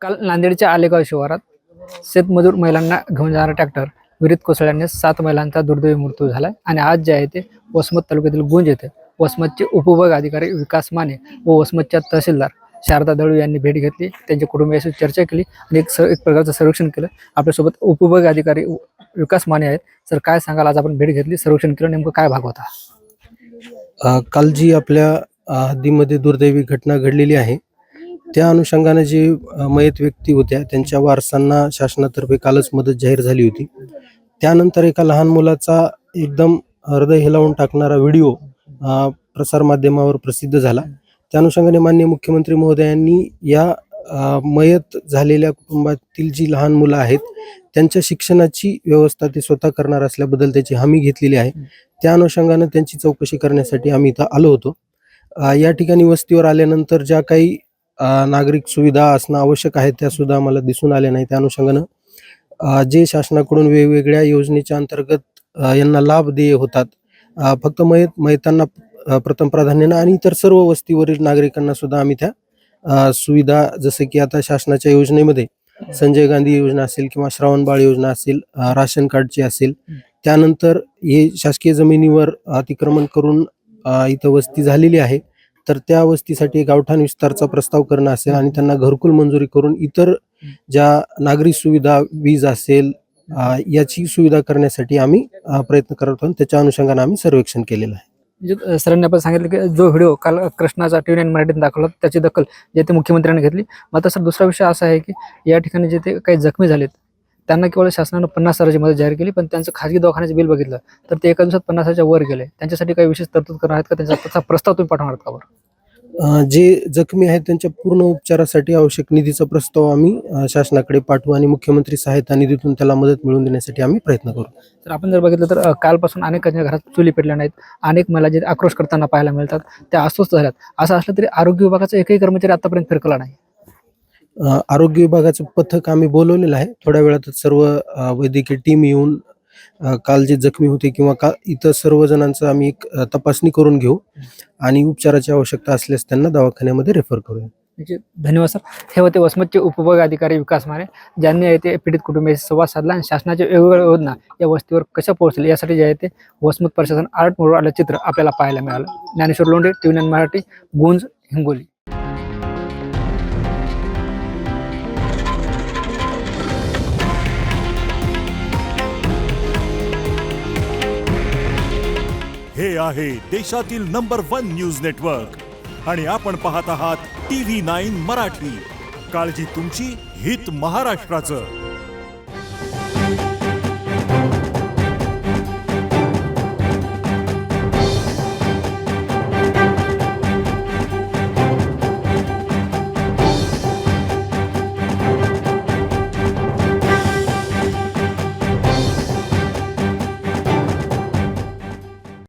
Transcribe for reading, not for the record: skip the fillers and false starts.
काल नांदेडच्या आलेगाव शिवारात शेतमजूर महिलांना घेऊन जाणारा ट्रॅक्टर विहिरीत कोसळल्याने 7 महिलांचा दुर्दैवी मृत्यू झाला आणि आज जे आहे ते वसमत तालुक्यातील गुंज येथे वसमतचे उपविभाग अधिकारी विकास माने व वसमतच्या तहसीलदार शारदा दळू यांनी भेट घेतली, त्यांच्या कुटुंबियांशी चर्चा केली आणि एक प्रकारचं सर्वेक्षण केलं। आपल्यासोबत उपविभाग अधिकारी विकास माने आहेत। सर, काय सांगाल, आज आपण भेट घेतली, सर्वेक्षण केलं, नेमकं काय भाग होता? काल जी आपल्या हद्दीमध्ये दुर्दैवी घटना घडलेली आहे त्या अनुषंगाने जे मयत व्यक्ती होत्या त्यांच्या वारसांना शासनातर्फे कालच मदत जाहीर झाली होती। त्यानंतर एका लहान मुलाचा एकदम हृदय हेलावून टाकणारा व्हिडिओ प्रसारमाध्यमावर प्रसिद्ध झाला। त्या अनुषंगाने माननीय मुख्यमंत्री महोदयांनी या मयत झालेल्या कुटुंबातील जी लहान मुलं आहेत त्यांच्या शिक्षणाची व्यवस्था ते स्वतः करणार असल्याबद्दल त्याची हमी घेतलेली आहे। त्या अनुषंगाने त्यांची चौकशी करण्यासाठी आम्ही इथं आलो होतो। या ठिकाणी वस्तीवर आल्यानंतर ज्या काही नागरिक सुविधा असणं आवश्यक आहे त्या सुद्धा आम्हाला दिसून आल्या नाही। त्या अनुषंगानं जे शासनाकडून वेगवेगळ्या योजनेच्या अंतर्गत यांना लाभ देय होतात, फक्त मयतांना प्रथम प्राधान्यानं आणि इतर सर्व वस्तीवरील नागरिकांना सुद्धा आम्ही त्या सुविधा, जसं की आता शासनाच्या योजनेमध्ये संजय गांधी योजना असेल किंवा श्रावणबाळ योजना असेल, राशन कार्डची असेल, त्यानंतर हे शासकीय जमिनीवर अतिक्रमण करून इथं वस्ती झालेली आहे तर त्या वस्तीसाठी गावठाण विस्तारचा प्रस्ताव करणं असेल आणि त्यांना घरकुल मंजुरी करून इतर ज्या नागरी सुविधा, वीज असेल, याची सुविधा करण्यासाठी आम्ही प्रयत्न करत आहोत। त्याच्या अनुषंगाने आम्ही सर्वेक्षण केलेलं आहे। म्हणजे सरांनी आपण सांगितलं की जो व्हिडिओ काल कृष्णाचा TV9 मराठीत दाखवला त्याची दखल जे ते मुख्यमंत्र्यांनी घेतली। मात्र सर, दुसरा विषय असा आहे की या ठिकाणी जे ते काही जखमी झालेत त्यांना केवळ शासनानं 50,000ची मदत जाहीर केली, पण त्यांचं खाजगी दवाखान्याचे बिल बघितलं तर ते एका दिवसात 50,000च्या वर गेले। त्यांच्यासाठी काही विशेष तरतूद करणार आहेत का? त्याचा प्रस्ताव तुम्ही पाठवणार आहात का बरं? जे जखमी आहेत त्यांच्या पूर्ण उपचारासाठी आवश्यक निधीचा प्रस्ताव आम्ही शासनाकडे पाठवू आणि मुख्यमंत्री सहायता निधीतून त्याला मदत मिळवून देण्यासाठी आम्ही प्रयत्न करू। तर आपण जर बघितलं तर कालपासून अनेकांच्या घरात चुली पेटल्या नाहीत, अनेक महिला जे आक्रोश करताना पाहायला मिळतात त्या अस्वस्थ झाल्यात। असं असलं तरी आरोग्य विभागाचा एकही कर्मचारी आतापर्यंत फिरकला नाही। आरोग्य विभागाचं पथक आम्ही बोलवलेलं आहे। थोड्या वेळातच सर्व वैद्यकीय टीम येऊन काल जे जखमी होते किंवा इतर सर्व जणांचं आम्ही एक तपासणी करून घेऊ आणि उपचाराची आवश्यकता असल्यास त्यांना दवाखान्यामध्ये रेफर करूया। म्हणजे धन्यवाद सर। हे होते वसमतचे उपविभाग अधिकारी विकास माने, ज्यांनी येथे पीडित कुटुंबियांशी संवाद साधला आणि शासनाच्या वेगवेगळ्या योजना या वस्तीवर कशा पोहोचल्या यासाठी जे आहे ते वसमत प्रशासन आर्ट मोडवर आलं चित्र आपल्याला पाहायला मिळालं। ज्ञानेश्वर लोंढे, TV9 मराठी, गुंज, हिंगोली। हे आहे देशातील नंबर 1 न्यूज नेटवर्क आणि आपण पाहत आहात TV9 मराठी। काळजी तुमची, हित महाराष्ट्राचं।